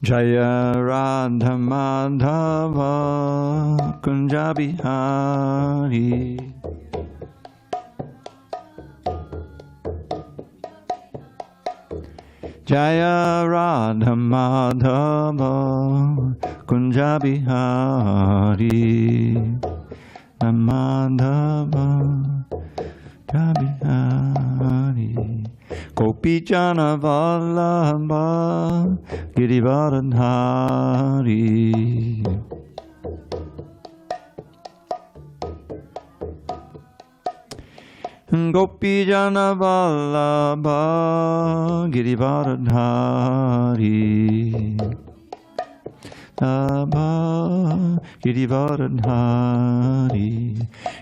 Jaya Radha Madhava Kunja Bihari. Jaya Radha Madhava Kunja Bihari. Madhava Bihari. Gopi Jana Vallabha Girivardhari. Gopi Jana Vallabha Girivardhari. Girivardhari.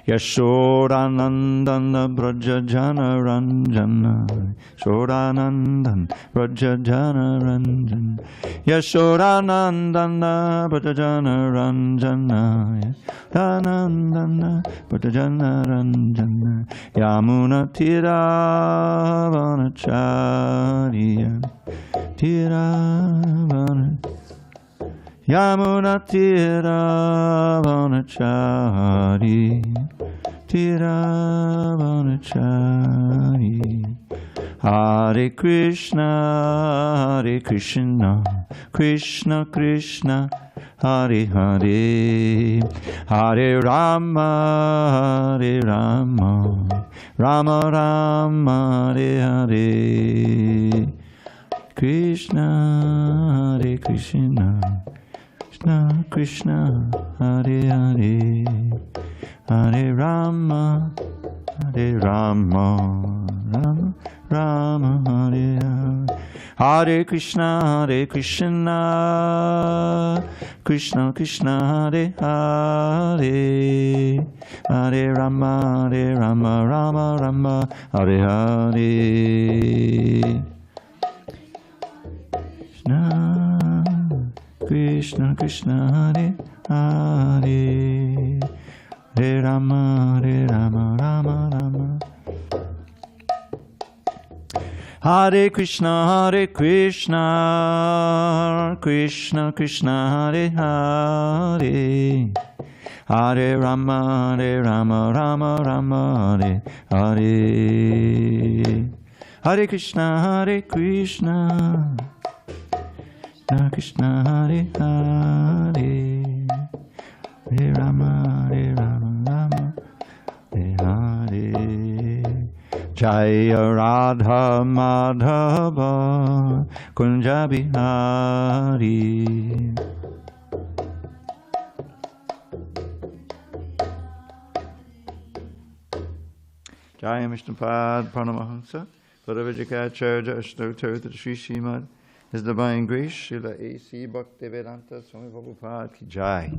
Yashodanandana Braja Jana Ranjana. Shodanandan Braja Jana Ranjana. Yashodanandana Braja Jana Ranjana. Yashodanandana Braja Jana Ranjana. Yamuna Tiravanacharya. Tiravanacharya. Yamuna Tiravanachari. Tiravanachari. Hare Krishna, Hare Krishna, Krishna Krishna, Hare Hare. Hare Rama, Hare Rama, Rama Rama, Hare Hare. Krishna, Hare Krishna, Krishna Krishna, Hare Hare. Hare Rama, Hare Rama, Rama Rama, Hare Hare. Hare Krishna, Hare Krishna, Krishna Krishna, Hare Hare. Hare Rama, Hare Rama, Rama Rama, Hare Hare. Krishna Krishna, Hare Hare. Hare Rama, Hare Rama, Rama Rama. Hare Krishna, Hare Krishna, Krishna Krishna, Hare Hare. Hare Rama, Hare Rama, Rama Rama, Hare Hare. Hare Krishna, Hare Krishna, Krishna Hare Hare. Hare Rama, Hare Rama, Rama Hare Hare. Jaya Radha Madhava Kunja Bihari. Jaya Vishnupad Pranamahamsa Paravijikacharya Ashtotar Sri Srimad His Divine Grace, Srila A.C. Bhaktivedanta Swami Prabhupada ki Jai.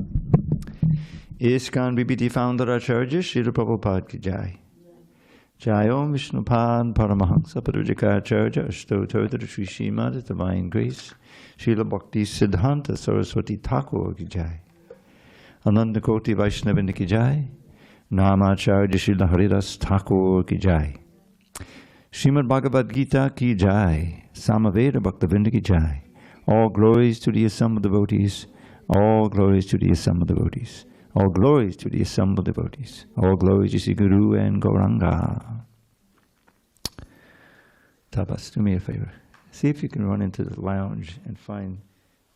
ISKCON BBT Founder Acharya Srila Prabhupada ki Jai. Jai Om Vishnupad Paramahansa Parujikacharya Ashtotar Sri Srimad His Divine Grace, Srila Bhakti Siddhanta Saraswati Thakur ki Jai. Ananda Koti Vaishnavinda ki Jai. Namacharya Srila Haridas Thakur ki Jai. Srimad Bhagavad Gita ki Jai. Samaveda Bhaktavinda ki Jai. All glories to the assembled devotees. All glories to the assembled devotees. All glories to the assembled devotees. All glories to Sri Guru and Gauranga. Tapas, do me a favor. See if you can run into the lounge and find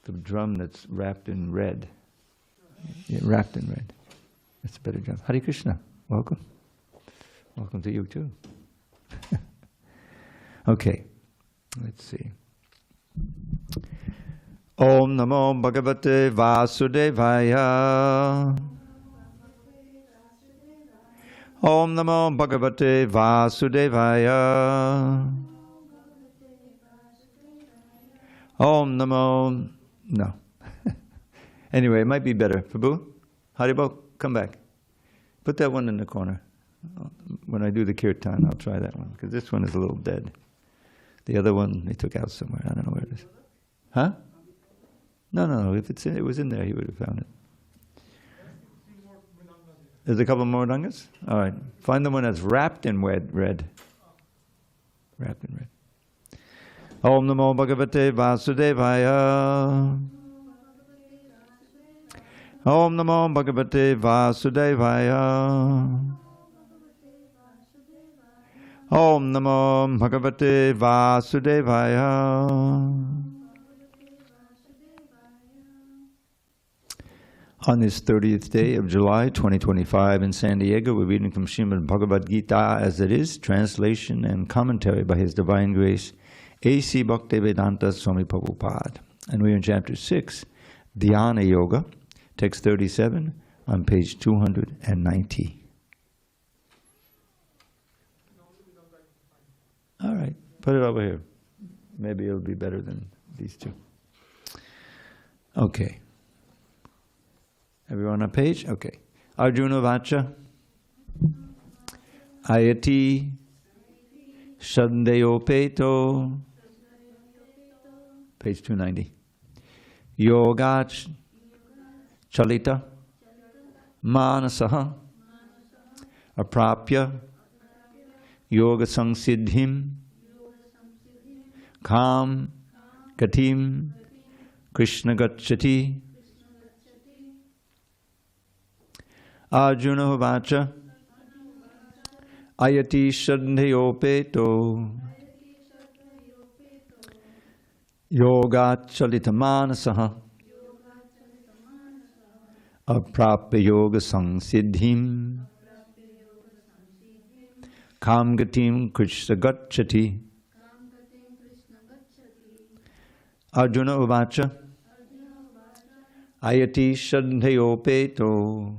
the drum that's wrapped in red. Yeah, wrapped in red. That's a better job. Hare Krishna. Welcome. Welcome to you too. Okay. Let's see. Om Namo Bhagavate Vasudevaya. Om Namo Bhagavate Vasudevaya. Om Namo... No. Anyway, it might be better. Prabhu, Haribo, come back. Put that one in the corner. When I do the kirtan, I'll try that one, because this one is a little dead. The other one they took out somewhere. I don't know where it is. Huh? No. If it was in there, he would have found it. There's a couple more dangas? All right. Find the one that's wrapped in red. Wrapped in red. Om Namo Bhagavate Vasudevaya. Om Namo Bhagavate Vasudevaya. Om Namo Bhagavate Vasudevaya. On this 30th day of July 2025 in San Diego, we're reading from Srimad Bhagavad Gita as it is, translation and commentary by His Divine Grace, A.C. Bhaktivedanta Swami Prabhupada. And we're in chapter 6, Dhyāna-yoga, text 37 on page 290. All right, put it over here. Maybe it'll be better than these two. Okay. Everyone on page? Okay. Arjuna Vacha. Ayati. Shandeyopeto. Page 290. Yogach. Chalita. Manasaha. Aprapya. Yoga Samsiddhim. Kam. Gatim. Krishna Gacchati. Arjuna Vacha. Ayati Shandhayopeto. Yoga Chalitamanasaha. Aprapya Yoga Samsiddhim. Kam Gatim Krishna Gacchati. Arjuna Vacha. Ayati Shandhayopeto.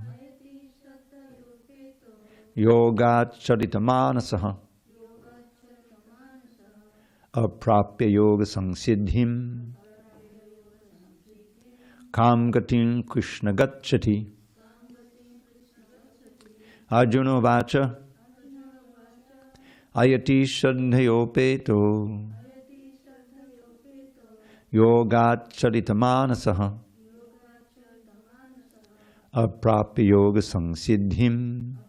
Yoga Charitamanasaha. Aprapya Yoga Samsiddhim. Kam Gatim Krishna Gacchati. Arjuna Vacha. Ayati Shandhayopeto. Yoga Charitamanasaha. Aprapya Yoga Samsiddhim.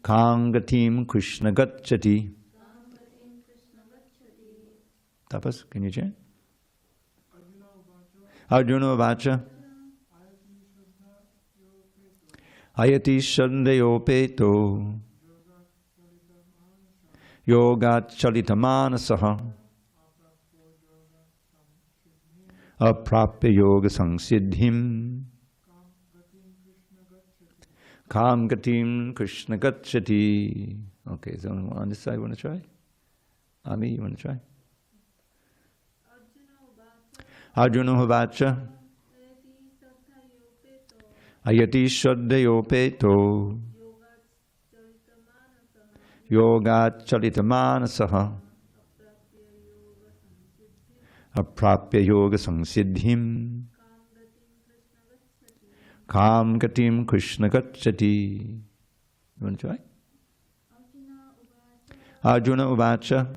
Kangatim Krishna Gacchati. Tapas, can you chant? Arjuna Vacha. Ayati Shandayopeto. Yoga Chalitamanasaha. Aprapya Yoga Samsiddhim. Kam Gatim Krishna Gacchati. Okay, is anyone on this side want to try? Ami, you want to try? Arjuna Vacha. Ayati Shraddhayopeto. Yoga Chalitamanasaha. Aprapya Yoga Samsiddhim. Kam Gatim Krishna Gacchati. You want to try? Arjuna Vacha.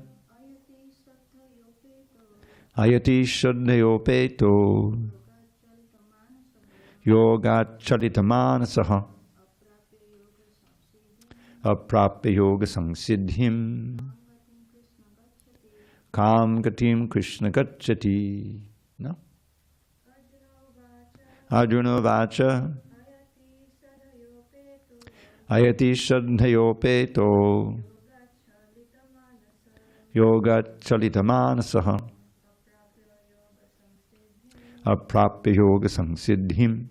Ayati Shraddhayopeto. Yoga Chalitamanasaha. Aprapya Yoga Samsiddhim. Kam Gatim Krishna Gacchati. No? Arjuna Vacha. Ayati Shraddhayopeto. Yoga Chalitamanasaha. Aprapya Yoga Samsiddhim.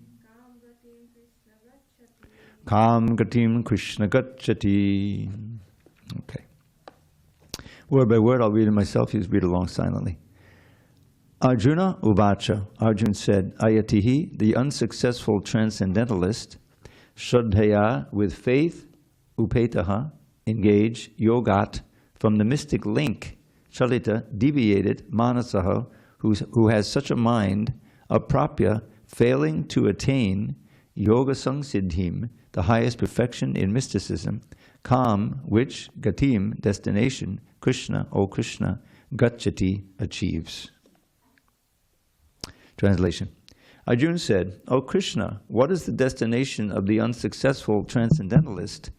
Kam Gatim Krishna Gacchati. Okay. Word by word, I'll read it myself. You just read along silently. Arjuna Uvacha. Arjuna said, Ayatihi, the unsuccessful transcendentalist, Shraddhaya, with faith, Upetaha, engage, Yogat, from the mystic link, Chalita, deviated, Manasaha, who has such a mind, Aprapya, failing to attain, Yoga Samsiddhim, the highest perfection in mysticism, Kam, which, Gatim, destination, Krishna, O Krishna, Gacchati, achieves. Translation. Arjuna said, O Krishna, what is the destination of the unsuccessful transcendentalist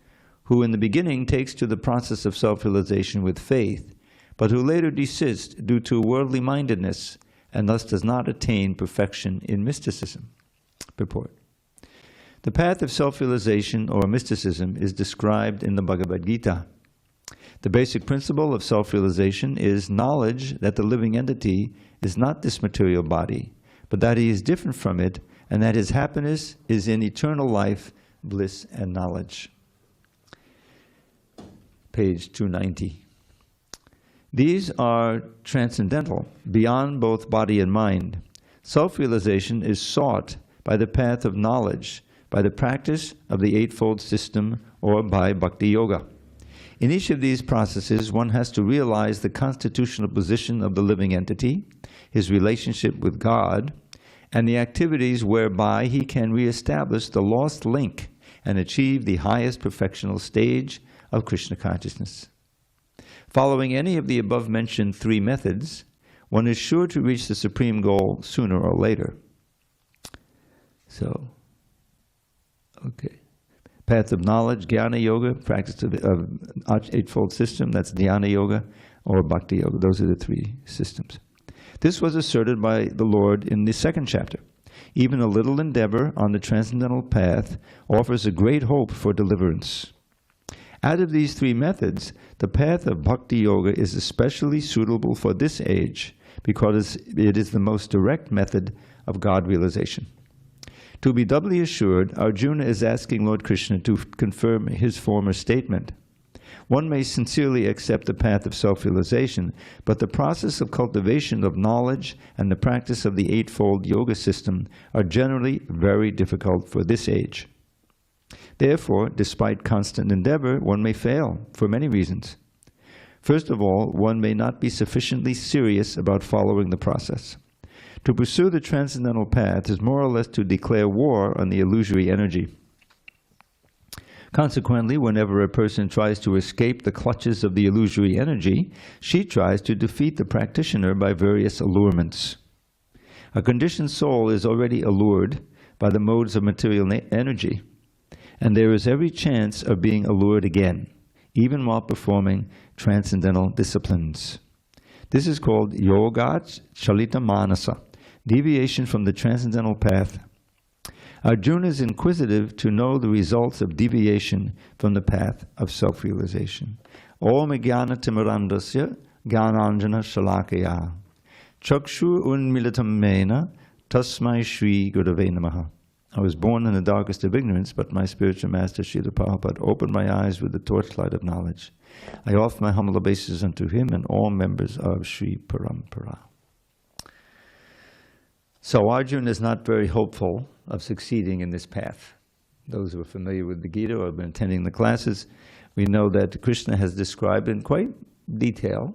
who in the beginning takes to the process of self-realization with faith, but who later desists due to worldly mindedness and thus does not attain perfection in mysticism. Purport. The path of self-realization or mysticism is described in the Bhagavad Gita. The basic principle of self-realization is knowledge that the living entity is not this material body, but that he is different from it, and that his happiness is in eternal life, bliss, and knowledge. Page 290. These are transcendental, beyond both body and mind. Self-realization is sought by the path of knowledge, by the practice of the Eightfold System, or by Bhakti Yoga. In each of these processes, one has to realize the constitutional position of the living entity, his relationship with God, and the activities whereby he can reestablish the lost link and achieve the highest perfectional stage of Krishna consciousness. Following any of the above-mentioned three methods, one is sure to reach the supreme goal sooner or later. So, okay. Path of knowledge, Dhyāna-yoga, practice of Eightfold System, that's Dhyāna-yoga, or Bhakti Yoga. Those are the three systems. This was asserted by the Lord in the second chapter. Even a little endeavor on the transcendental path offers a great hope for deliverance. Out of these three methods, the path of Bhakti Yoga is especially suitable for this age because it is the most direct method of God realization. To be doubly assured, Arjuna is asking Lord Krishna to confirm his former statement. One may sincerely accept the path of self-realization, but the process of cultivation of knowledge and the practice of the Eightfold Yoga system are generally very difficult for this age. Therefore, despite constant endeavor, one may fail for many reasons. First of all, one may not be sufficiently serious about following the process. To pursue the transcendental path is more or less to declare war on the illusory energy. Consequently, whenever a person tries to escape the clutches of the illusory energy, she tries to defeat the practitioner by various allurements. A conditioned soul is already allured by the modes of material energy, and there is every chance of being allured again, even while performing transcendental disciplines. This is called yogat chalita manasa, deviation from the transcendental path. Arjuna is inquisitive to know the results of deviation from the path of self-realization. Om jnana timirandasya jnananjana shalakaya chakshu unmilitam mena tasmai shri gurave namaha. I was born in the darkest of ignorance, but my spiritual master, Srila Prabhupada, opened my eyes with the torchlight of knowledge. I offer my humble obeisances unto him and all members of Sri Parampara. So Arjuna is not very hopeful of succeeding in this path. Those who are familiar with the Gita or have been attending the classes, we know that Krishna has described in quite detail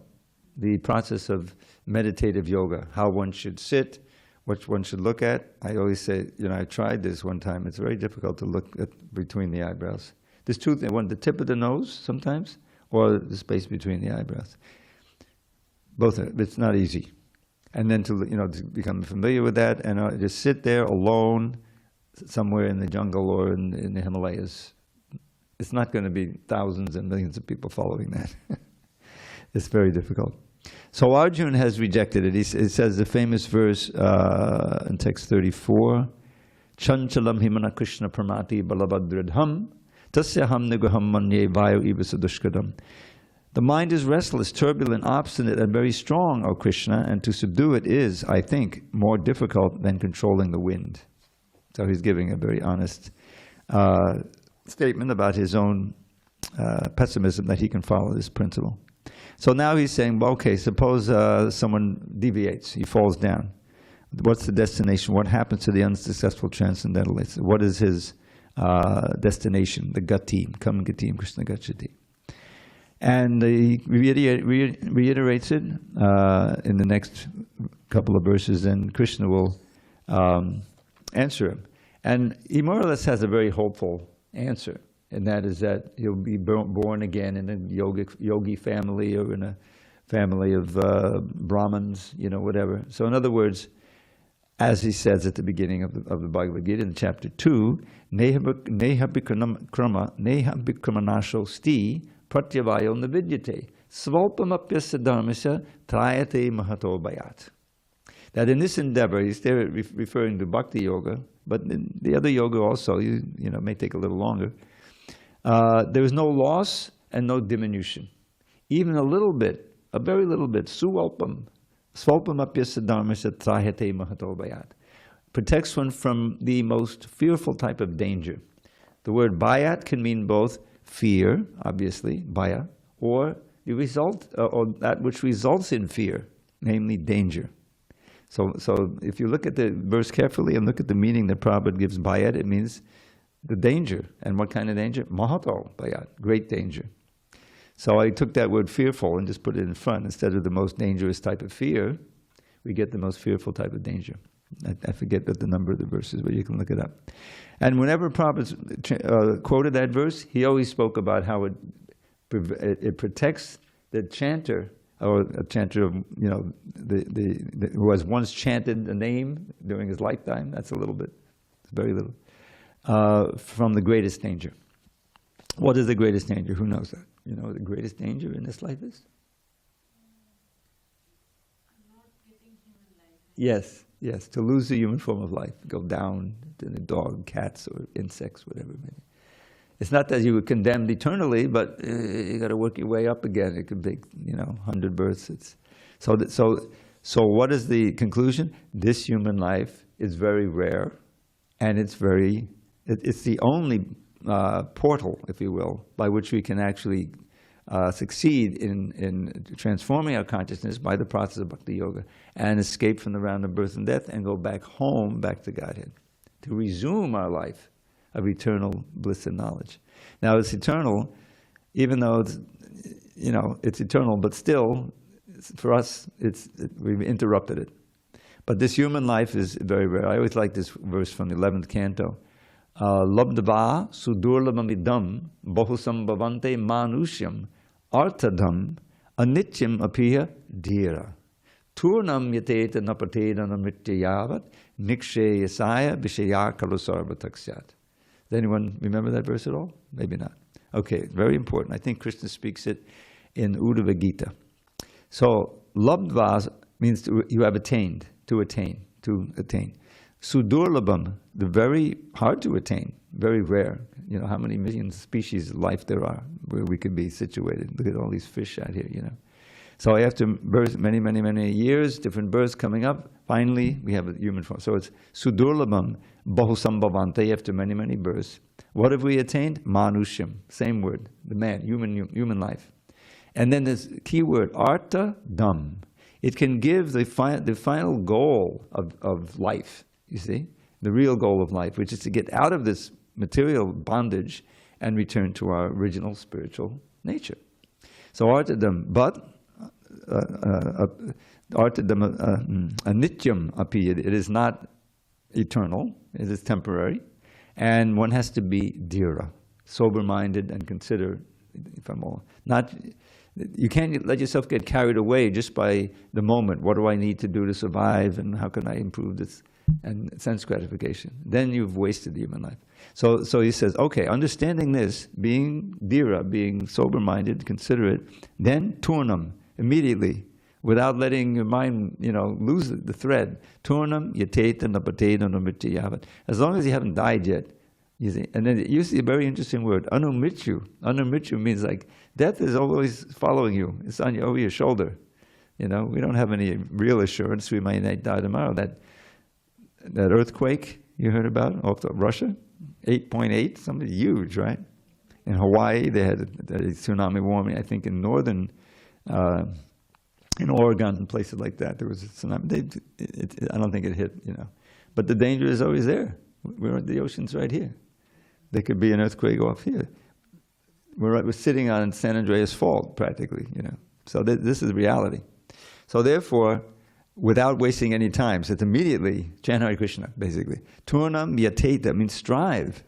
the process of meditative yoga, how one should sit, what one should look at. I always say, I tried this one time. It's very difficult to look at between the eyebrows. There's two things, one, the tip of the nose sometimes, or the space between the eyebrows. Both are, it's not easy. And then to become familiar with that and just sit there alone somewhere in the jungle or in the Himalayas. It's not going to be thousands and millions of people following that. It's very difficult. So Arjuna has rejected it. It says the famous verse in text 34, Chanchalam himana Krishna pramati balabhadradham tasyaham niguham manye vayu ivasadushkadam. The mind is restless, turbulent, obstinate, and very strong, O Krishna, and to subdue it is, I think, more difficult than controlling the wind. So he's giving a very honest statement about his own pessimism that he can follow this principle. So now he's saying, well, okay, suppose someone deviates, he falls down. What's the destination? What happens to the unsuccessful transcendentalist? What is his destination? The gatim, kam gatim, Krishna gachati. And he reiterates it in the next couple of verses, and Krishna will answer him. And he more or less has a very hopeful answer, and that is that he'll be born again in a yogi family or in a family of Brahmins, whatever. So in other words, as he says at the beginning of the Bhagavad Gita in chapter 2, neha bikramanasho sti pratyavayo navidyate. Svalpamapyasya dharmasya trayate mahato bayat. That in this endeavor, he's there referring to bhakti yoga, but in the other yoga also, you know, may take a little longer. There is no loss and no diminution. Even a little bit, a very little bit, suvalpam, svalpamapyasya dharmasya trayate mahato bayat, protects one from the most fearful type of danger. The word bayat can mean both fear, obviously, baya, or the result, or that which results in fear, namely danger. So if you look at the verse carefully and look at the meaning that Prabhupada gives bayat, it means the danger. And what kind of danger? Mahato bayat, great danger. So I took that word fearful and just put it in front. Instead of the most dangerous type of fear, we get the most fearful type of danger. I forget the number of the verses, but you can look it up. And whenever Prabhupada quoted that verse, he always spoke about how it protects the chanter, or a chanter of, you know, who has once chanted a name during his lifetime. That's a little bit, it's very little, from the greatest danger. What is the greatest danger? Who knows that? You know what the greatest danger in this life is? Not getting human life. Yes, yes, to lose the human form of life, go down to the dog, cats, or insects, whatever it may be. It's not that you were condemned eternally, but you got to work your way up again. It could be, you know, 100 births. So what is the conclusion? This human life is very rare, and it's the only portal, if you will, by which we can actually succeed in transforming our consciousness by the process of bhakti yoga and escape from the round of birth and death and go back home, back to Godhead, to resume our life of eternal bliss and knowledge. Now it's eternal, even though it's, you know, it's eternal, but still, for us, we've interrupted it. But this human life is very rare. I always like this verse from the 11th canto. Labdava sudurlabamidam bahusam bhavante manusyam artadam anityam apiya dhira turnam yateta napateda namityayavat nikshe yasaya vishaya kalusarva taksyat. Does anyone remember that verse at all? Maybe not. Okay, very important. I think Krishna speaks it in Bhagavad Gita. So, labdva means you have attained, to attain. Sudurlabham, the very hard to attain, very rare. You know, how many million species of life there are where we could be situated. Look at all these fish out here, you know. So after birth, many years, different births coming up, finally we have a human form. So it's sudurlabham bahusambhavante, after many births. What have we attained? Manusyam, same word, the man, human life. And then this key word, artha dham. It can give the final goal of life, you see, the real goal of life, which is to get out of this material bondage and return to our original spiritual nature. So artadam, but artadam anityam api, it is not eternal, it is temporary, and one has to be dhira, sober-minded, and consider, if I'm all, not. You can't let yourself get carried away just by the moment. What do I need to do to survive, and how can I improve this? And sense gratification. Then you've wasted the human life. So he says, okay, understanding this, being dhira, being sober-minded, considerate, then turnam, immediately, without letting your mind, you know, lose the thread. Turnam yateta napateta namityayavat. As long as you haven't died yet, you see. And then you see a very interesting word, anumrityu. Anumrityu means like death is always following you. It's on over your shoulder. You know, we don't have any real assurance we might die tomorrow. That earthquake you heard about off of Russia, 8.8, something huge, right? In Hawaii, they had a tsunami warning. I think in northern, in Oregon and places like that, there was a tsunami. I don't think it hit, you know. But the danger is always there. The ocean's right here. There could be an earthquake off here. We're sitting on San Andreas Fault, practically, you know. So this is reality. So therefore, without wasting any time, so it's immediately chant Hare Krishna, basically. Turnam yateta means strive.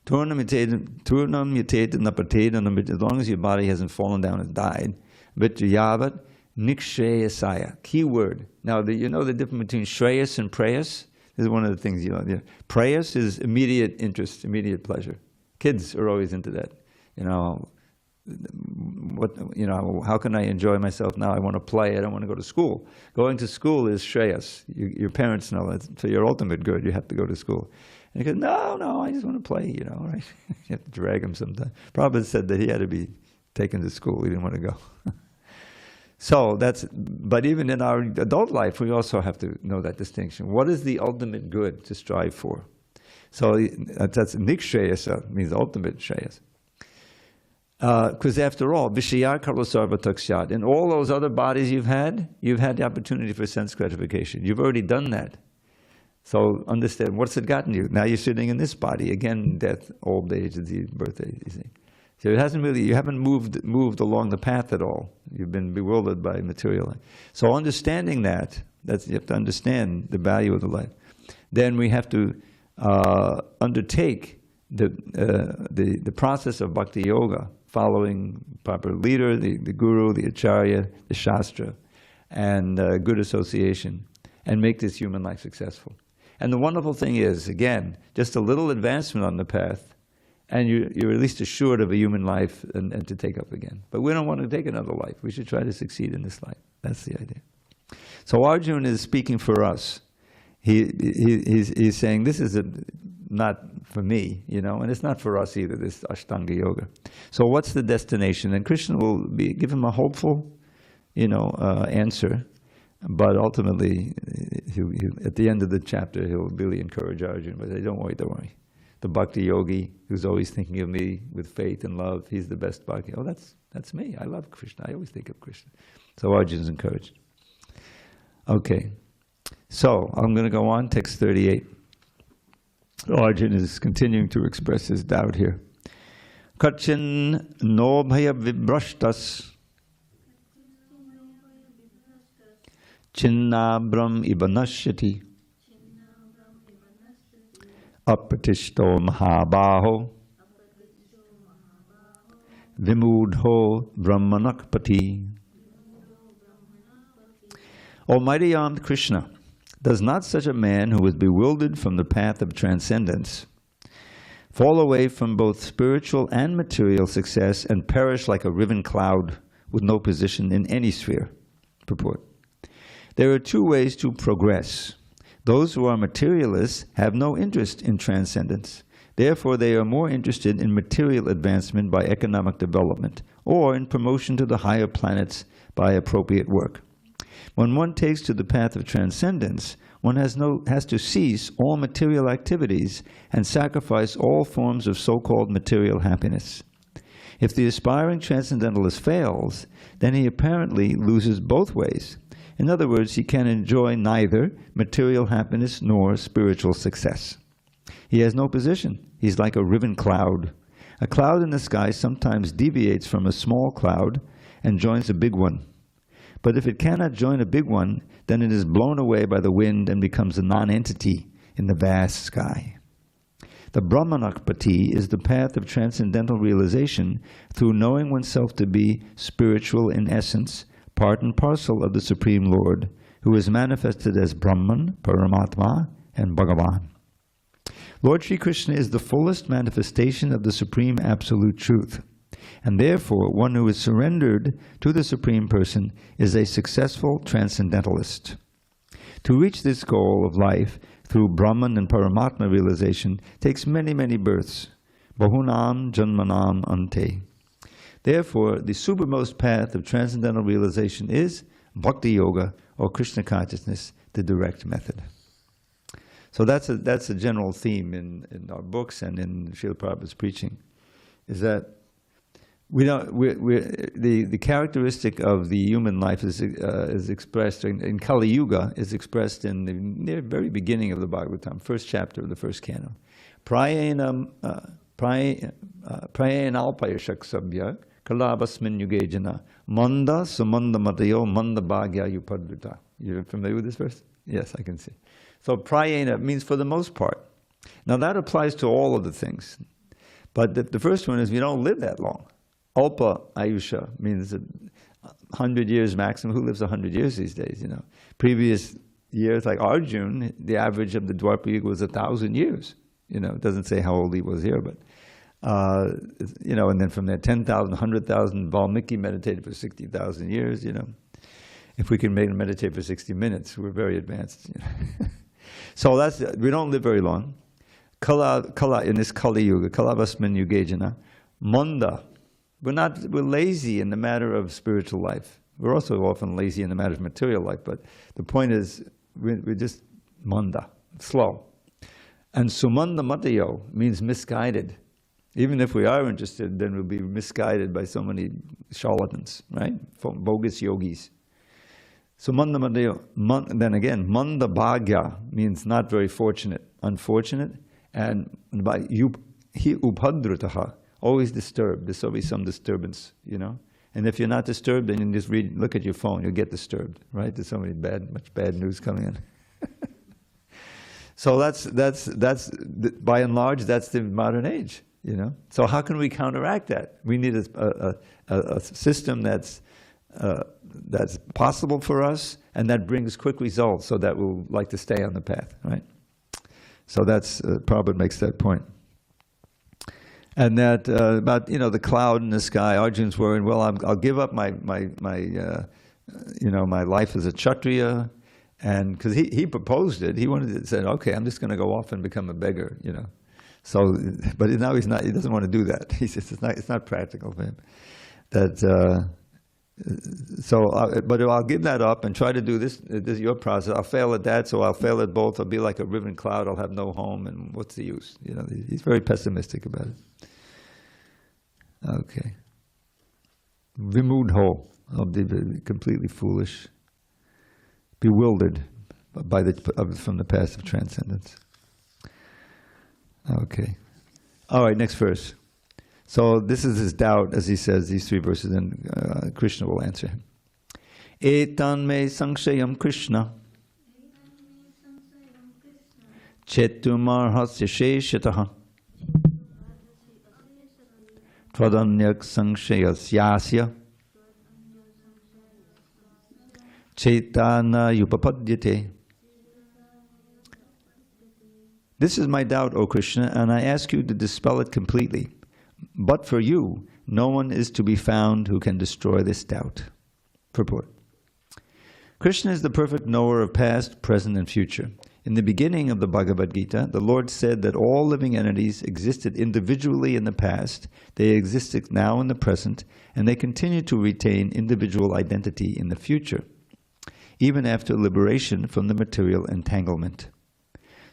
Turnam yateta napateta, as long as your body hasn't fallen down and died. Vityayavat nikshayasaya. Key word. Now, you know the difference between shreyas and prayas? This is one of the things you know. Yeah. Prayas is immediate interest, immediate pleasure. Kids are always into that. You know, how can I enjoy myself now? I want to play. I don't want to go to school. Going to school is shreyas. Your parents know that for your ultimate good, you have to go to school. And he goes, no, I just want to play, right? You have to drag him sometimes. Prabhupada said that he had to be taken to school. He didn't want to go. But even in our adult life, we also have to know that distinction. What is the ultimate good to strive for? So that's nikshayasa, means ultimate shreyas. Because after all, vishaya karo sarva taksyat. In all those other bodies you've had the opportunity for sense gratification. You've already done that. So understand, what's it gotten you? Now you're sitting in this body, again, death, old age, disease, birthday, you see. So you haven't moved along the path at all. You've been bewildered by material life. So understanding you have to understand the value of the life. Then we have to undertake the process of bhakti yoga, following proper leader, the guru, the acharya, the shastra, and good association, and make this human life successful. And the wonderful thing is, again, just a little advancement on the path, and you're at least assured of a human life and to take up again. But we don't want to take another life. We should try to succeed in this life. That's the idea. So Arjuna is speaking for us. He's saying, this is not for me, and it's not for us either, this Ashtanga Yoga. So what's the destination? And Krishna will give him a hopeful, answer. But ultimately, at the end of the chapter, he'll really encourage Arjuna. But say, don't worry. The bhakti yogi who's always thinking of me with faith and love, he's the best bhakti. Oh, that's me. I love Krishna. I always think of Krishna. So Arjuna's encouraged. Okay. So I'm going to go on, text 38. Arjuna is continuing to express his doubt here. Kachin no bhaya vibrashtas Chinnabram ibanashyati apratishto mahabaho vimudho brahmanakpati. Almighty armed Krishna, does not such a man who is bewildered from the path of transcendence fall away from both spiritual and material success and perish like a riven cloud with no position in any sphere? Purport. There are two ways to progress. Those who are materialists have no interest in transcendence. Therefore, they are more interested in material advancement by economic development or in promotion to the higher planets by appropriate work. When one takes to the path of transcendence, one has to cease all material activities and sacrifice all forms of so-called material happiness. If the aspiring transcendentalist fails, then he apparently loses both ways. In other words, he can enjoy neither material happiness nor spiritual success. He has no position. He's like a riven cloud. A cloud in the sky sometimes deviates from a small cloud and joins a big one. But if it cannot join a big one, then it is blown away by the wind and becomes a non-entity in the vast sky. The Brahmanakpati is the path of transcendental realization through knowing oneself to be spiritual in essence, part and parcel of the Supreme Lord, who is manifested as Brahman, Paramatma, and Bhagavan. Lord Sri Krishna is the fullest manifestation of the Supreme Absolute Truth, and therefore one who is surrendered to the Supreme Person is a successful transcendentalist. To reach this goal of life through Brahman and Paramatma realization takes many, many births. Bahunam janmanam ante. Therefore, the supermost path of transcendental realization is Bhakti Yoga, or Krishna consciousness, the direct method. So that's a general theme in our books and in Srila Prabhupada's preaching, is that the characteristic of the human life is expressed in Kali Yuga, is expressed in the very beginning of the Bhagavatam, first chapter of the first canon. Prayena alpayashak sabhya kalabasmin yugejana manda sumanda matayo manda bhagya upadrita. You're familiar with this verse? Yes, I can see. So prayena means for the most part. Now that applies to all of the things. But the first one is we don't live that long. Alpa ayusha means 100 years maximum. Who lives 100 years these days, Previous years, like Arjuna, the average of the Dwapara Yuga was 1,000 years. It doesn't say how old he was here, but And then from there, 10,000, 100,000, Valmiki meditated for 60,000 years, If we can meditate for 60 minutes, we're very advanced. So we don't live very long. Kala in this Kali Yuga, Kalavasmin Yugejana, Manda. We're lazy in the matter of spiritual life. We're also often lazy in the matter of material life, but the point is, we're just manda, slow. And sumanda matayo means misguided. Even if we are interested, then we'll be misguided by so many charlatans, right? Bogus yogis. Sumanda matayo, then again, manda bhagya means not very fortunate, unfortunate, and by hi upadrutaha, always disturbed. There's always some disturbance, And if you're not disturbed, then you just look at your phone, you'll get disturbed, right? There's so much bad news coming in. So that's by and large, that's the modern age, So how can we counteract that? We need a system that's possible for us and that brings quick results, so that we'll like to stay on the path, right? So that's Prabhupada makes that point. And that about the cloud in the sky, Arjun's worrying. Well, I'll give up my life as a kshatriya, and because he proposed it, he wanted to say, okay, I'm just going to go off and become a beggar, So, but now he's not. He doesn't want to do that. He says it's not practical for him. But I'll give that up and try to do this your process. I'll fail at that, so I'll fail at both. I'll be like a riven cloud. I'll have no home, and what's the use? He's very pessimistic about it. Okay. Vimudho, I'll be completely foolish, bewildered from the path of transcendence. Okay. All right, next verse. So this is his doubt, as he says, these 3 verses, and Krishna will answer him. Etan me sankshayam Krishna chetumarhasya sheshataha tvadanyak sankshayasya chetana yupapadyate. This is my doubt, O Krishna, and I ask you to dispel it completely. But for you, no one is to be found who can destroy this doubt. Purport. Krishna is the perfect knower of past, present, and future. In the beginning of the Bhagavad Gita, the Lord said that all living entities existed individually in the past, they exist now in the present, and they continue to retain individual identity in the future, even after liberation from the material entanglement.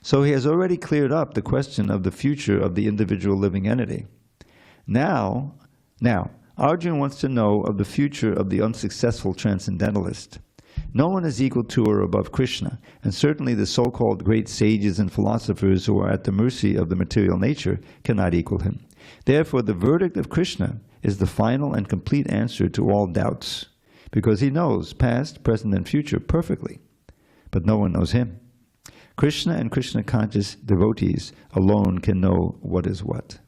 So he has already cleared up the question of the future of the individual living entity. Now, Arjuna wants to know of the future of the unsuccessful transcendentalist. No one is equal to or above Krishna, and certainly the so-called great sages and philosophers who are at the mercy of the material nature cannot equal him. Therefore, the verdict of Krishna is the final and complete answer to all doubts, because he knows past, present, and future perfectly, but no one knows him. Krishna and Krishna-conscious devotees alone can know what is what.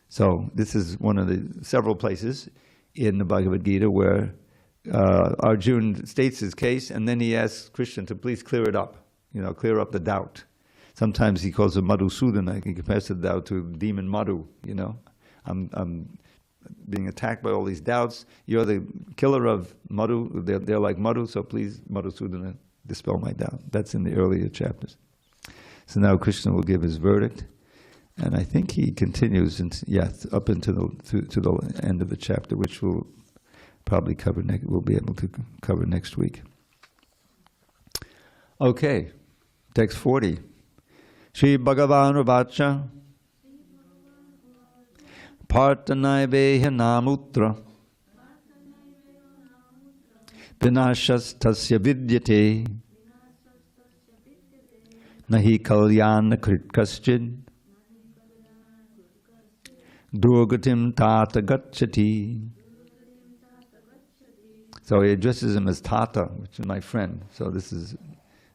So this is one of the several places in the Bhagavad Gita where Arjuna states his case, and then he asks Krishna to please clear it up, clear up the doubt. Sometimes he calls it Madhusudana. He compares the doubt to demon Madhu. I'm being attacked by all these doubts. You're the killer of Madhu. They're like Madhu, so please, Madhusudana, dispel my doubt. That's in the earlier chapters. So now Krishna will give his verdict. And I think he continues, up into to the end of the chapter, which we'll probably cover. We'll be able to cover next week. Okay, text 40. Shri Bhagavan Vacha Parthanaiveha Namutra Vinashas Tasya Vidyate Nahi Kalyana Krit Kaschid Durgatim Tata Gacchati. So he addresses him as Tata, which is my friend. So this is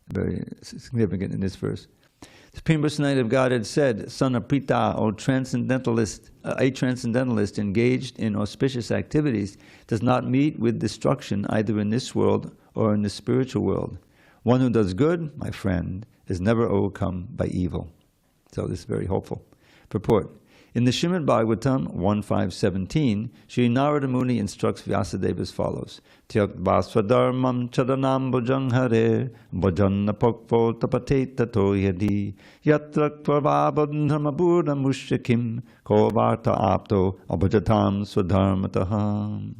very significant in this verse. The Supreme Personality of Godhead said, Son of Prita, a transcendentalist engaged in auspicious activities does not meet with destruction either in this world or in the spiritual world. One who does good, my friend, is never overcome by evil. So this is very hopeful. Purport. In the Srimad Bhagavatam 1.5.17, Sri Narada Muni instructs Vyasadeva as follows: Tyaktva swadharmam chadanam bhujang hare bhajanna pakvo tapate tato yadi yatra kvababandham abudha mushrikim ko varta apto abhajatam swadharmataha.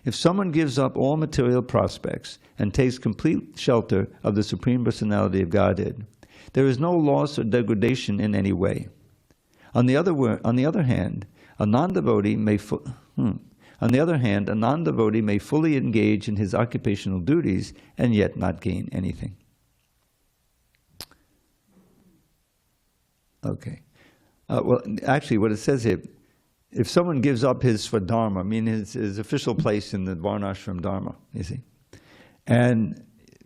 If someone gives up all material prospects and takes complete shelter of the Supreme Personality of Godhead, there is no loss or degradation in any way. On the other hand, a non-devotee may fully engage in his occupational duties and yet not gain anything. Okay. Well, actually, what it says here, if someone gives up his swadharma, meaning his official place in the varnashram dharma, you see, and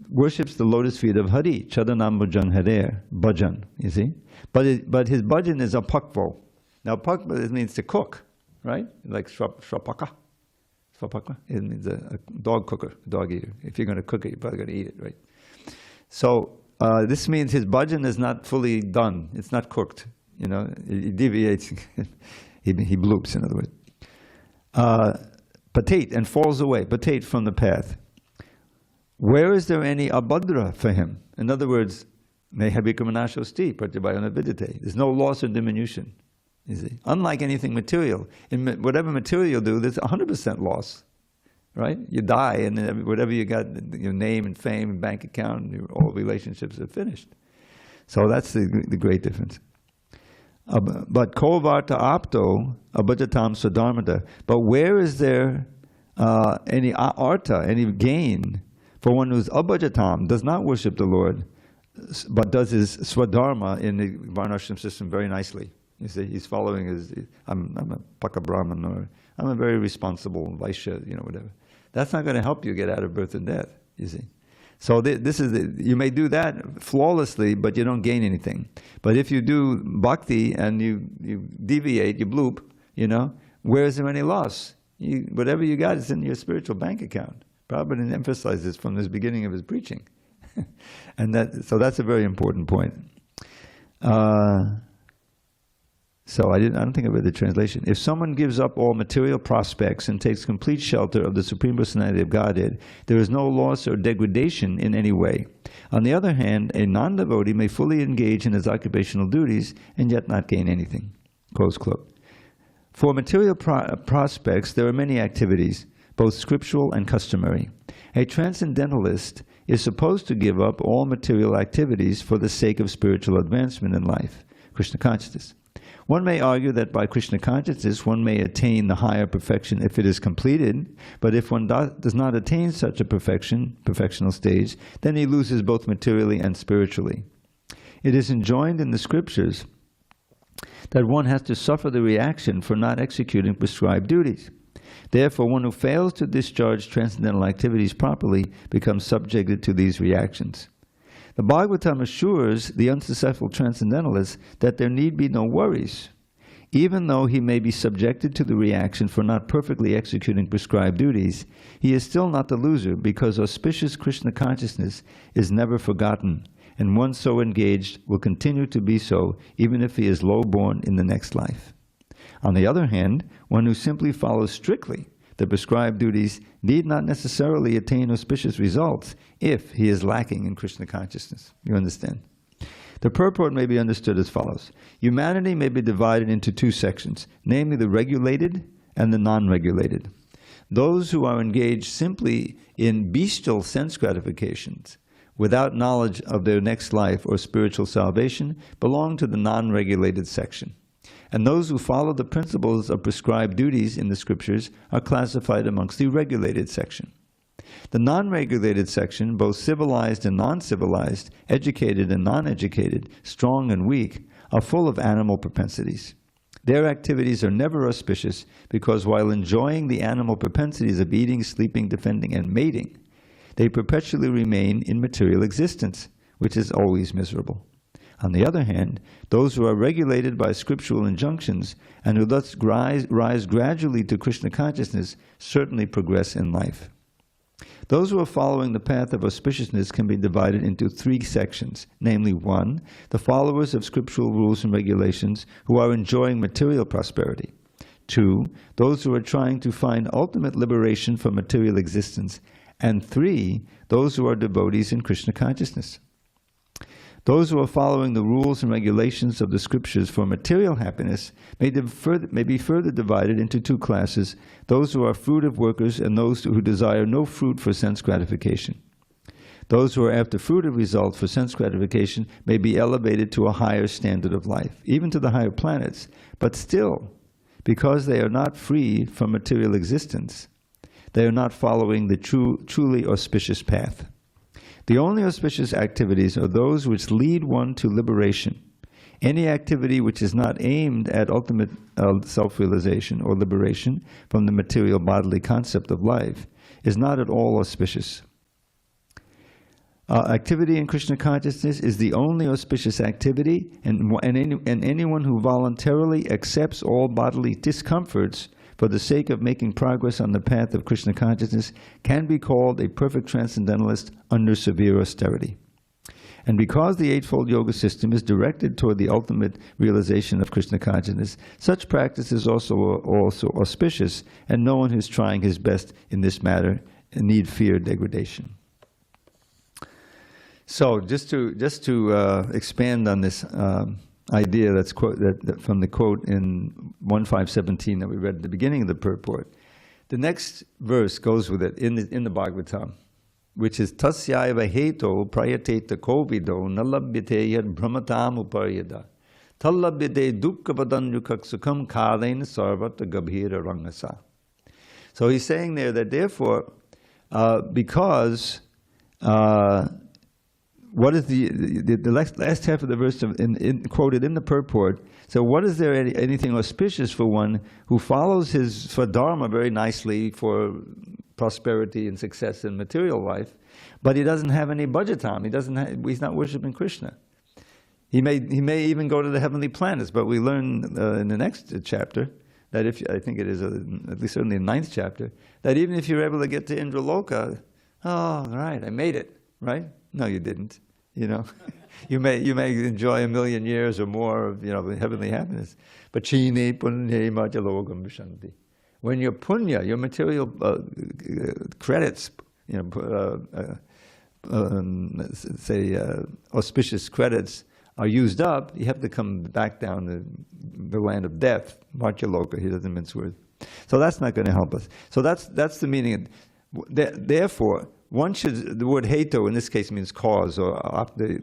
worships the lotus feet of Hari, Chadanam Bhajan Hare, bhajan, you see. But his bhajan is a pakvo. Now pakva means to cook, right? Like shrapaka. Shrapaka, it means a dog cooker, dog eater. If you're going to cook it, you're probably going to eat it, right? So this means his bhajan is not fully done. It's not cooked, you know. He deviates, he bloops, in other words. Patate, and falls away, patate from the path. Where is there any abhadra for him? In other words, there's no loss or diminution. You see? Unlike anything material. In whatever material you do, there's 100% loss. Right? You die, and then whatever you got, your name and fame and bank account, all relationships are finished. So that's the great difference. But ko varta apto abhajatam swadharmata. But where is there any artha, any gain for one who's abhajatam, does not worship the Lord, but does his swadharma in the varnashram system very nicely? You see, he's following his, I'm a Paka Brahman, or I'm a very responsible Vaishya, you know, whatever. That's not going to help you get out of birth and death, you see. So this is, you may do that flawlessly, but you don't gain anything. But if you do bhakti and you deviate, you bloop, you know, where is there any loss? Whatever you got is in your spiritual bank account. Prabhupada emphasized this from the beginning of his preaching. So that's a very important point. So I don't think I read the translation. If someone gives up all material prospects and takes complete shelter of the Supreme Personality of Godhead, there is no loss or degradation in any way. On the other hand, a non-devotee may fully engage in his occupational duties and yet not gain anything. Close quote. For material prospects, there are many activities, both scriptural and customary. A transcendentalist is supposed to give up all material activities for the sake of spiritual advancement in life, Krishna consciousness. One may argue that by Krishna consciousness one may attain the higher perfection if it is completed, but if one does not attain such a perfectional stage, then he loses both materially and spiritually. It is enjoined in the scriptures that one has to suffer the reaction for not executing prescribed duties. Therefore, one who fails to discharge transcendental activities properly becomes subjected to these reactions. The Bhagavatam assures the unsuccessful transcendentalist that there need be no worries. Even though he may be subjected to the reaction for not perfectly executing prescribed duties, he is still not the loser, because auspicious Krishna consciousness is never forgotten, and one so engaged will continue to be so even if he is low-born in the next life. On the other hand, one who simply follows strictly the prescribed duties need not necessarily attain auspicious results if he is lacking in Krishna consciousness. You understand? The purport may be understood as follows. Humanity may be divided into two sections, namely the regulated and the non-regulated. Those who are engaged simply in bestial sense gratifications without knowledge of their next life or spiritual salvation belong to the non-regulated section. And those who follow the principles of prescribed duties in the scriptures are classified amongst the regulated section. The non-regulated section, both civilized and non-civilized, educated and non-educated, strong and weak, are full of animal propensities. Their activities are never auspicious because while enjoying the animal propensities of eating, sleeping, defending, and mating, they perpetually remain in material existence, which is always miserable. On the other hand, those who are regulated by scriptural injunctions and who thus rise gradually to Krishna consciousness certainly progress in life. Those who are following the path of auspiciousness can be divided into three sections, namely 1, the followers of scriptural rules and regulations who are enjoying material prosperity. 2, those who are trying to find ultimate liberation from material existence. And 3, those who are devotees in Krishna consciousness. Those who are following the rules and regulations of the scriptures for material happiness may be further divided into 2 classes, those who are fruitive workers and those who desire no fruit for sense gratification. Those who are after fruitive results for sense gratification may be elevated to a higher standard of life, even to the higher planets, but still, because they are not free from material existence, they are not following the truly auspicious path. The only auspicious activities are those which lead one to liberation. Any activity which is not aimed at ultimate self-realization or liberation from the material bodily concept of life is not at all auspicious. Activity in Krishna consciousness is the only auspicious activity, and anyone who voluntarily accepts all bodily discomforts for the sake of making progress on the path of Krishna consciousness can be called a perfect transcendentalist under severe austerity. And because the Eightfold Yoga system is directed toward the ultimate realization of Krishna consciousness, such practice is also auspicious, and no one who is trying his best in this matter need fear degradation. So, just to expand on this idea that's from the quote in 1.5.17 that we read at the beginning of the purport, the next verse goes with it in the Bhagavatam, which is tasyaiva heto prayateta kovido nalabhyate yad brahmatam uparyada tallabhyate dukkha vadanyukak sukham kalain sarvata gabhira rangasa. So he's saying there that therefore, because what is the last half of the verse quoted in the purport? So, what is there anything auspicious for one who follows his dharma very nicely for prosperity and success in material life, but he doesn't have any bhajatam? He's not worshiping Krishna. He may even go to the heavenly planets, but we learn in the next chapter that I think it is at least certainly the 9th chapter, that even if you're able to get to Indraloka, oh, right, I made it, right? No, you didn't. You may enjoy 1,000,000 years or more of heavenly happiness, but chini punya majalogam vishanti. When your punya, your material credits, auspicious credits are used up, you have to come back down to the land of death. Martyaloka, he doesn't mince words. So that's not going to help us. So that's the meaning. Therefore, the word heto in this case means cause, or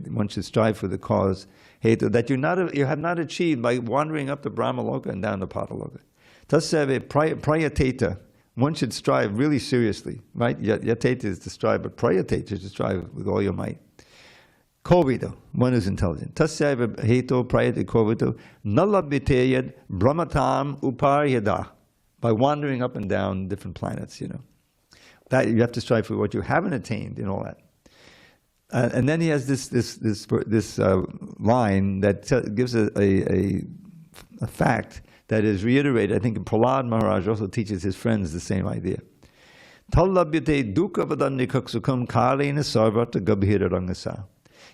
one should strive for the cause, heto, that you have not achieved by wandering up to Brahmaloka and down to Pataloka. Tasave prayateta, one should strive really seriously, right? Yateta is to strive, but prayateta is to strive with all your might. Kovido, one who's intelligent. Tasave heto prayate kovido, nalabhyateyad brahmatam uparyada, by wandering up and down different planets, That you have to strive for what you haven't attained in all that. And then he has this line that gives a fact that is reiterated. I think Prahlad Maharaj also teaches his friends the same idea. Tallabhyate dukkha vadanyakak sukham kalena sarvata gabhira rangasa.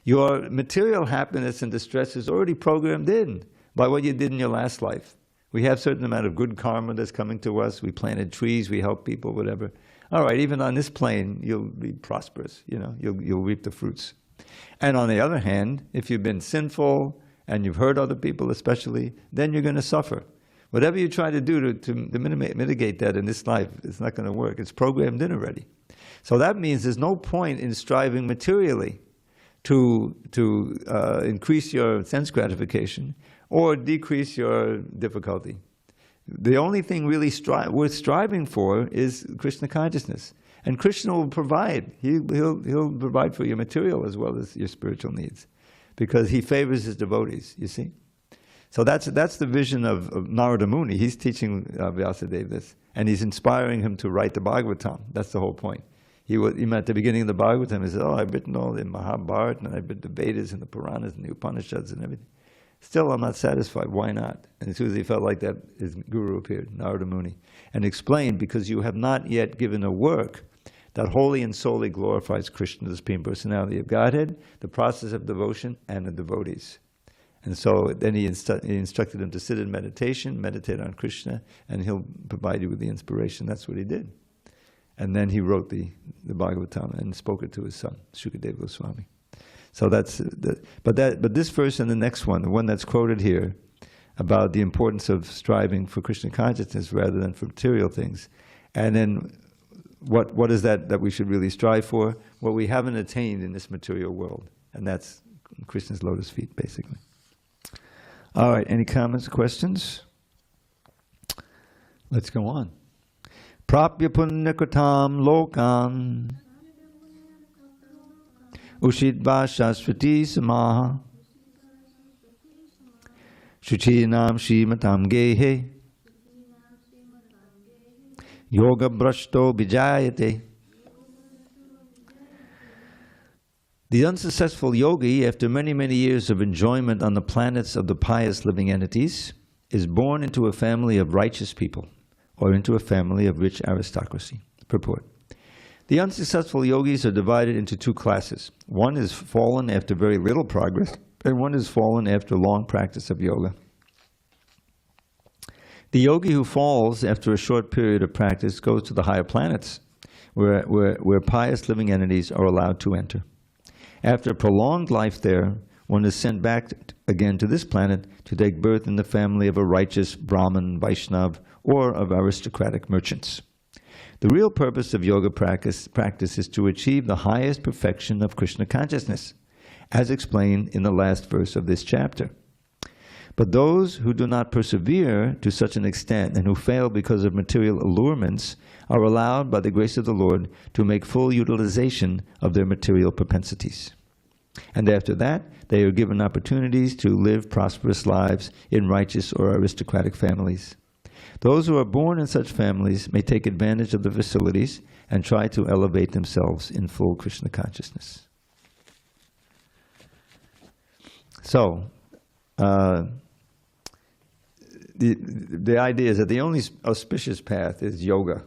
Your material happiness and distress is already programmed in by what you did in your last life. We have a certain amount of good karma that's coming to us. We planted trees, we help people, whatever. All right, even on this plane, you'll be prosperous, you'll reap the fruits. And on the other hand, if you've been sinful and you've hurt other people especially, then you're going to suffer. Whatever you try to do to mitigate that in this life, it's not going to work. It's programmed in already. So that means there's no point in striving materially to increase your sense gratification or decrease your difficulty. The only thing really worth striving for is Krishna consciousness. And Krishna will provide. He'll provide for your material as well as your spiritual needs, because he favors his devotees, you see. So that's the vision of Narada Muni. He's teaching Vyasadeva this, and he's inspiring him to write the Bhagavatam. That's the whole point. Even at the beginning of the Bhagavatam, he said, I've written all the Mahabharata, and I've written the Vedas and the Puranas and the Upanishads and everything. Still, I'm not satisfied. Why not? And as soon as he felt like that, his guru appeared, Narada Muni, and explained, because you have not yet given a work that wholly and solely glorifies Krishna, the Supreme Personality of Godhead, the process of devotion, and the devotees. And so then he instructed him to sit in meditation, meditate on Krishna, and he'll provide you with the inspiration. That's what he did. And then he wrote the Bhagavatam and spoke it to his son, Shukadeva Goswami. So that's but this verse and the next one, the one that's quoted here, about the importance of striving for Krishna consciousness rather than for material things. And then what is that we should really strive for? What we haven't attained in this material world. And that's Krishna's lotus feet, basically. All right, any comments, questions? Let's go on. Prapya punyakritam lokan ushidva shasvati samaha shuchinam shimatam gehe yoga brashto vijayate. The unsuccessful yogi, after many, many years of enjoyment on the planets of the pious living entities, is born into a family of righteous people, or into a family of rich aristocracy. Purport. The unsuccessful yogis are divided into two classes. One is fallen after very little progress, and one is fallen after long practice of yoga. The yogi who falls after a short period of practice goes to the higher planets, where pious living entities are allowed to enter. After a prolonged life there, one is sent back again to this planet to take birth in the family of a righteous Brahmin, Vaishnav, or of aristocratic merchants. The real purpose of yoga practice is to achieve the highest perfection of Krishna consciousness, as explained in the last verse of this chapter. But those who do not persevere to such an extent and who fail because of material allurements are allowed, by the grace of the Lord, to make full utilization of their material propensities. And after that, they are given opportunities to live prosperous lives in righteous or aristocratic families. Those who are born in such families may take advantage of the facilities and try to elevate themselves in full Krishna consciousness. So, the idea is that the only auspicious path is yoga,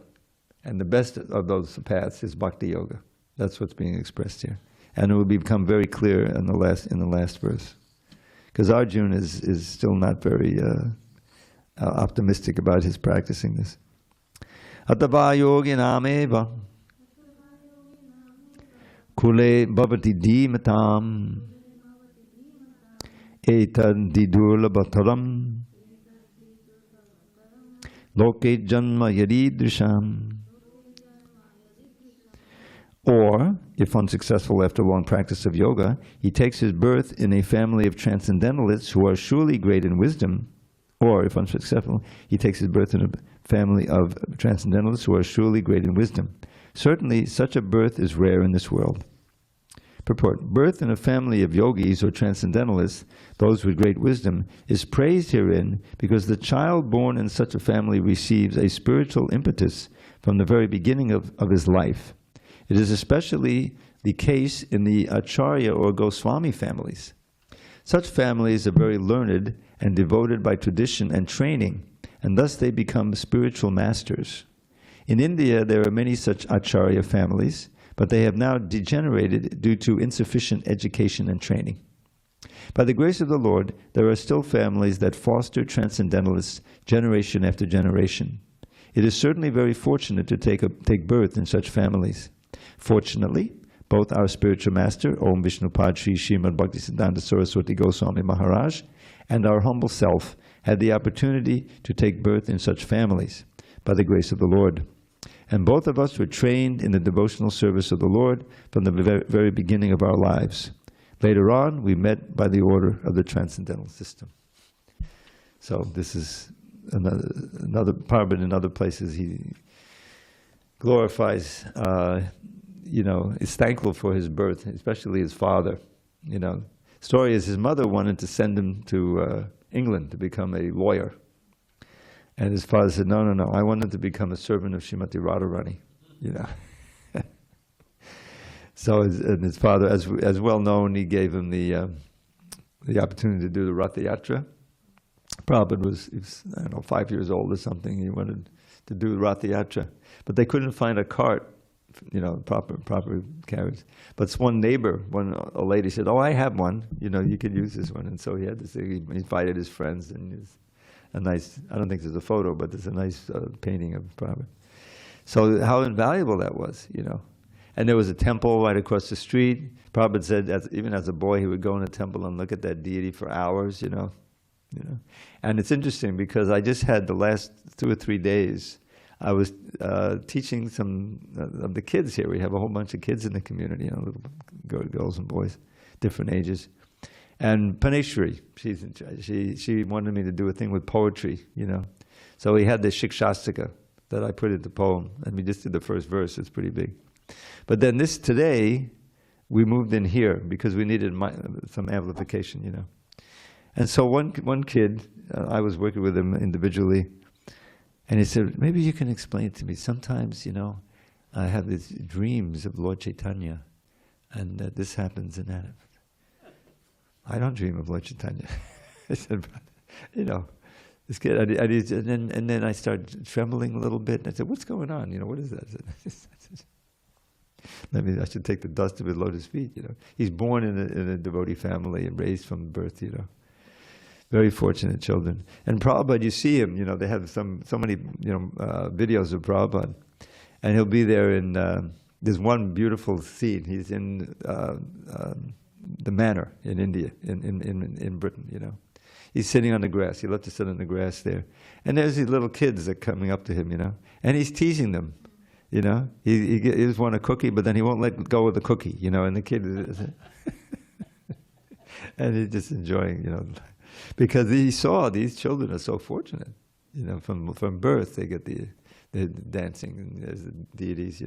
and the best of those paths is bhakti yoga. That's what's being expressed here, and it will become very clear in the last verse, because Arjuna is still not very optimistic about his practicing this. Atava yoginam eva kule bhavati dhimatam etad didurlabhataram loke janma yaridrisham. Or, if unsuccessful after long practice of yoga, he takes his birth in a family of transcendentalists who are surely great in wisdom. Or, if unsuccessful, he takes his birth in a family of transcendentalists who are surely great in wisdom. Certainly, such a birth is rare in this world. Purport. Birth in a family of yogis or transcendentalists, those with great wisdom, is praised herein because the child born in such a family receives a spiritual impetus from the very beginning of his life. It is especially the case in the Acharya or Goswami families. Such families are very learned and devoted by tradition and training, and thus they become spiritual masters. In India, there are many such Acharya families, but they have now degenerated due to insufficient education and training. By the grace of the Lord, there are still families that foster transcendentalists generation after generation. It is certainly very fortunate to take birth in such families. Fortunately, both our spiritual master, Om Vishnupad Sri Srimad Bhaktisiddhanta Saraswati Goswami Maharaj, and our humble self had the opportunity to take birth in such families by the grace of the Lord. And both of us were trained in the devotional service of the Lord from the very beginning of our lives. Later on, we met by the order of the Transcendental System. So this is another part, but in other places he glorifies, is thankful for his birth, especially his father. Story is his mother wanted to send him to England to become a lawyer. And his father said, no, I wanted to become a servant of Srimati Radharani, So his father, as well known, he gave him the opportunity to do the Ratha Yatra. Prabhupada was 5 years old or something. He wanted to do the Ratha Yatra. But they couldn't find a cart proper carriage. But one neighbor, a lady said, "Oh, I have one. You could use this one." And so he had this thing. He invited his friends, and it's a nice. I don't think there's a photo, but there's a nice painting of Prabhupada. So how invaluable that was, And there was a temple right across the street. Prabhupada said, even as a boy, he would go in a temple and look at that deity for hours, And it's interesting because I just had the last 2 or 3 days, I was teaching some of the kids here. We have a whole bunch of kids in the community, little girls and boys, different ages. And Paneshwari, she wanted me to do a thing with poetry, So we had the Shikshastika that I put into poem, and we just did the first verse. It's pretty big. But then today, we moved in here because we needed some amplification, And so one kid, I was working with him individually, and he said, "Maybe you can explain it to me. Sometimes, I have these dreams of Lord Chaitanya, and this happens and that happens." I don't dream of Lord Chaitanya. I said, this kid, and then I started trembling a little bit, and I said, "What's going on? What is that?" I said, I should take the dust of his lotus feet, He's born in a devotee family and raised from birth, Very fortunate children. And Prabhupada, you see him, they have so many, videos of Prabhupada. And he'll be there in, there's one beautiful scene. He's in the manor in India, in Britain, He's sitting on the grass. He loved to sit on the grass there. And there's these little kids that are coming up to him, And he's teasing them, He just want a cookie, but then he won't let go of the cookie, And the kid is... and he's just enjoying, Because he saw these children are so fortunate, from birth they get the dancing and as the deities,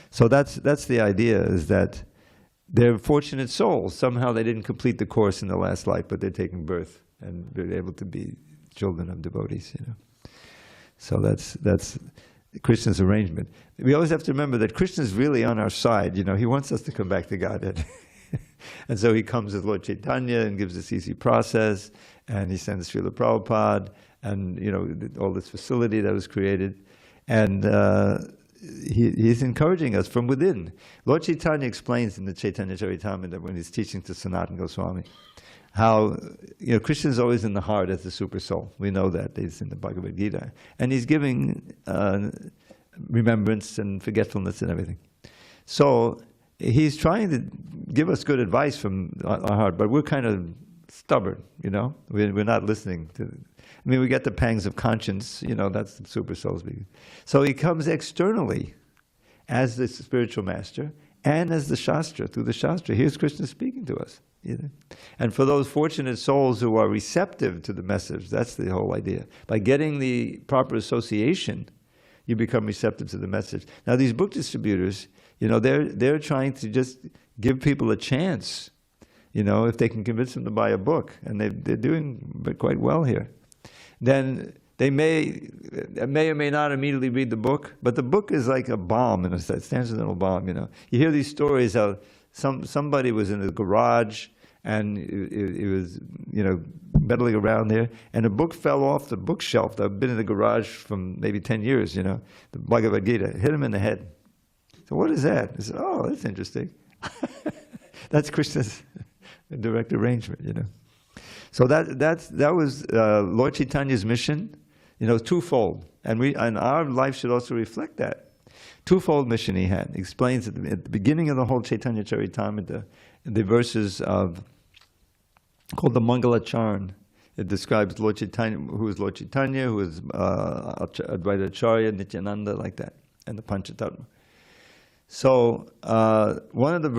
So that's the idea, is that they're fortunate souls. Somehow they didn't complete the course in the last life, but they're taking birth and they're able to be children of devotees, So that's Krishna's arrangement. We always have to remember that Krishna's really on our side. He wants us to come back to Godhead. And so he comes as Lord Chaitanya and gives this easy process, and he sends Srila Prabhupada, and all this facility that was created, and he's encouraging us from within. Lord Chaitanya explains in the Chaitanya Charitamrita when he's teaching to Sanatana Goswami how Krishna is always in the heart as the super soul. We know that it's in the Bhagavad Gita, and he's giving remembrance and forgetfulness and everything. So he's trying to give us good advice from our heart, but we're kind of stubborn, We're not listening to. We get the pangs of conscience, that's the super soul speaking. So he comes externally as the spiritual master and as the Shastra, through the Shastra. Here's Krishna speaking to us. And for those fortunate souls who are receptive to the message, that's the whole idea. By getting the proper association, you become receptive to the message. Now these book distributors, they're trying to just give people a chance, if they can convince them to buy a book, and they're doing quite well here. Then they may or may not immediately read the book, but the book is like a bomb, in a sense, transcendental bomb. You hear these stories how somebody was in a garage and it was meddling around there, and a book fell off the bookshelf that had been in the garage from maybe 10 years. The Bhagavad Gita hit him in the head. So what is that? I said, "Oh, that's interesting." That's Krishna's direct arrangement, So that was Lord Chaitanya's mission, twofold, and our life should also reflect that twofold mission he had. He explains at the beginning of the whole Chaitanya Charitamrita, the verses called the Mangala Charan. It describes Lord Chaitanya, who is Lord Chaitanya, who is Advaita Acharya, Nityananda, like that, and the Panchatattva. So one of the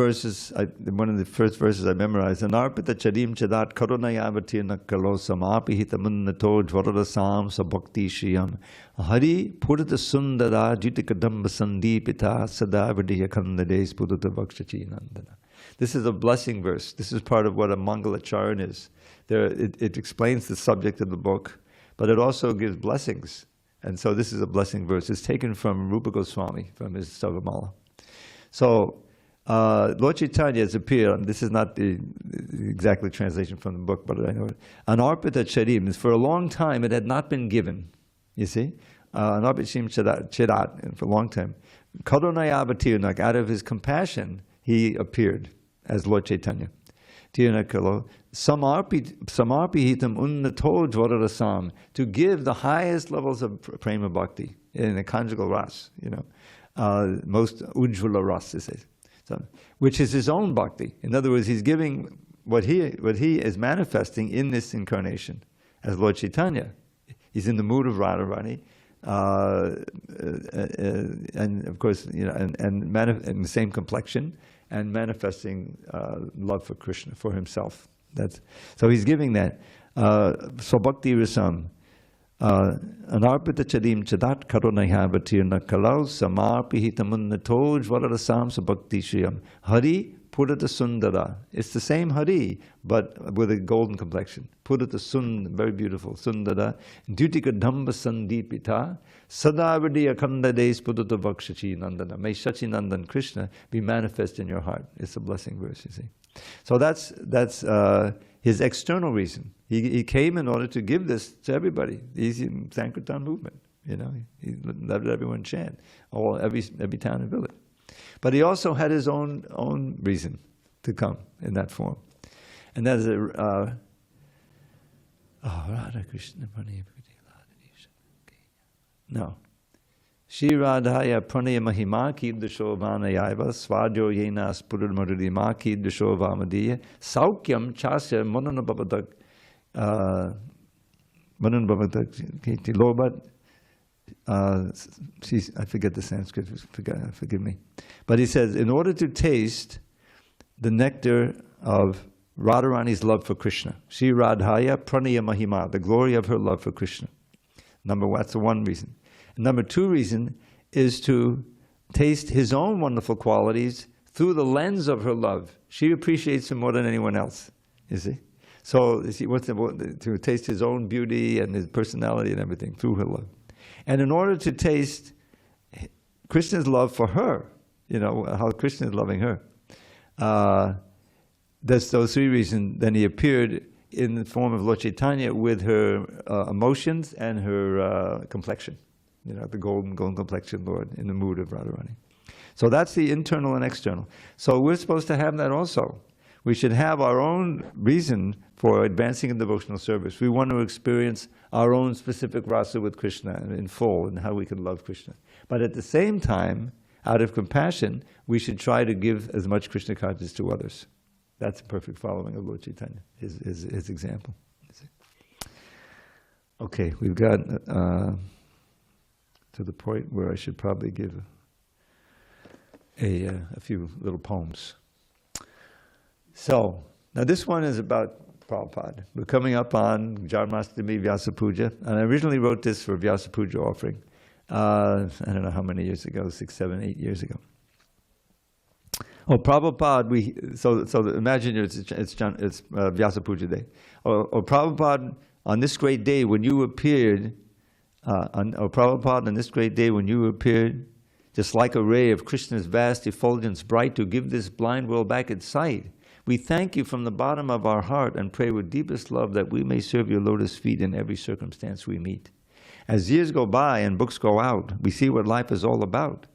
first verses I memorized, Anarpita charim chadat karunayavatirna kalo samapihitamunnato jvararasam sabhakti shiyam hari purata sundara jitikadamba sandipita sada vidiya kandades purata vakshachi nandana. This is a blessing verse. This is part of what a Mangala Charan is. It explains the subject of the book, but it also gives blessings. And so this is a blessing verse. It's taken from Rupa Goswami, from his Savamala. So Lord Chaitanya has appeared, this is not the exactly translation from the book, but I know it. Anarpita charim, for a long time it had not been given, you see. Anarpita charim chirat, for a long time. Karunaya Tirnak, out of his compassion, he appeared as Lord Chaitanya. Tirnakalo, Samarpihitam Unnato Jvararasam, to give the highest levels of prema bhakti in the conjugal ras, most ujjvala ras, they say. So, which is his own bhakti. In other words, he's giving what he is manifesting in this incarnation as Lord Chaitanya. He's in the mood of Radharani, and of course, in the same complexion, and manifesting love for Krishna, for himself. So he's giving that. Swabhakti rasam. Anarpita chadim chadat karunayavatirna kalau samarpihitamunnato jvararasam sabhakti shriyam. Hari Purata Sundara. It's the same Hari, but with a golden complexion. Purata Sund, very beautiful. Sundara. Dutika Dhamba Sandipita. Sadavadi Akanda Des Purata Vakshachi Nandana. May Shachi Nandan Krishna be manifest in your heart. It's a blessing verse, you see. So that's his external reason. He came in order to give this to everybody. He's in Sankirtan movement. He let everyone chant, every town and village. But he also had his own reason to come in that form. And that is Radha Krishna Pranaya No. Shri Radhaya Pranaya Mahima Kidashovana Yaiva Svadyo Yenas Pururmadurima Kidashovamadiya Saukyam Chasya Mananabhavadak Lord, I forget the Sanskrit, forgive me. But he says, in order to taste the nectar of Radharani's love for Krishna, Shri Radhaya Pranaya Mahima, the glory of her love for Krishna. That's the one reason. And number two reason is to taste his own wonderful qualities through the lens of her love. She appreciates him more than anyone else, you see. So he wants to taste his own beauty and his personality and everything through her love. And in order to taste Krishna's love for her, how Krishna is loving her, that's those three reasons. Then he appeared in the form of Lord Chaitanya with her emotions and her complexion, the golden complexion Lord in the mood of Radharani. So that's the internal and external. So we're supposed to have that also. We should have our own reason for advancing in devotional service. We want to experience our own specific rasa with Krishna in full and how we can love Krishna. But at the same time, out of compassion, we should try to give as much Krishna consciousness to others. That's a perfect following of Lord Chaitanya, his example. Okay, we've got to the point where I should probably give a few little poems. So, now this one is about Prabhupada. We're coming up on Janmashtami Vyasa Puja, and I originally wrote this for Vyasa Puja offering. I don't know how many years ago, 6, 7, 8 years ago. Oh, Prabhupada, so imagine it's Vyasa Puja Day. Prabhupada, on this great day when you appeared, Prabhupada, on this great day when you appeared, just like a ray of Krishna's vast effulgence bright to give this blind world back its sight, we thank you from the bottom of our heart and pray with deepest love that we may serve your lotus feet in every circumstance we meet. As years go by and books go out, we see what life is all about.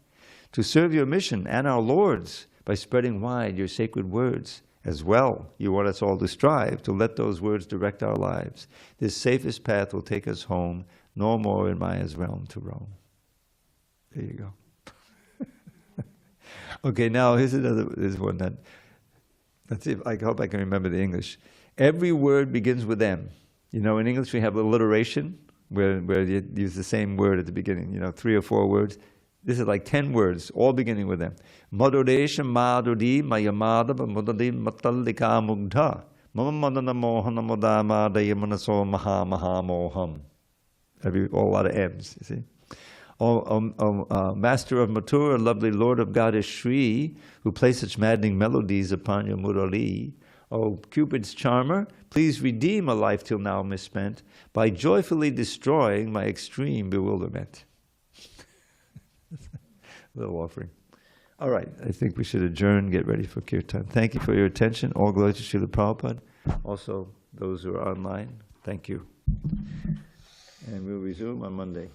To serve your mission and our Lord's by spreading wide your sacred words. As well, you want us all to strive to let those words direct our lives. This safest path will take us home, no more in Maya's realm to roam. There you go. Okay, now here's one that... Let's see if I hope I can remember the English. Every word begins with M. In English we have alliteration, where you use the same word at the beginning, 3 or 4 words. This is like 10 words, all beginning with M. Madhuresham madhuri mayamada mudadi matallika mugdha mama madana mohana modama dayamanaso maha maha moham. A lot of M's, you see. Master of Mathura, lovely Lord of Goddess Shri, who plays such maddening melodies upon your Murali. O Cupid's charmer, please redeem a life till now misspent by joyfully destroying my extreme bewilderment. Little offering. All right, I think we should adjourn, get ready for kirtan. Thank you for your attention. All glory to Srila Prabhupada. Also, those who are online, thank you. And we'll resume on Monday.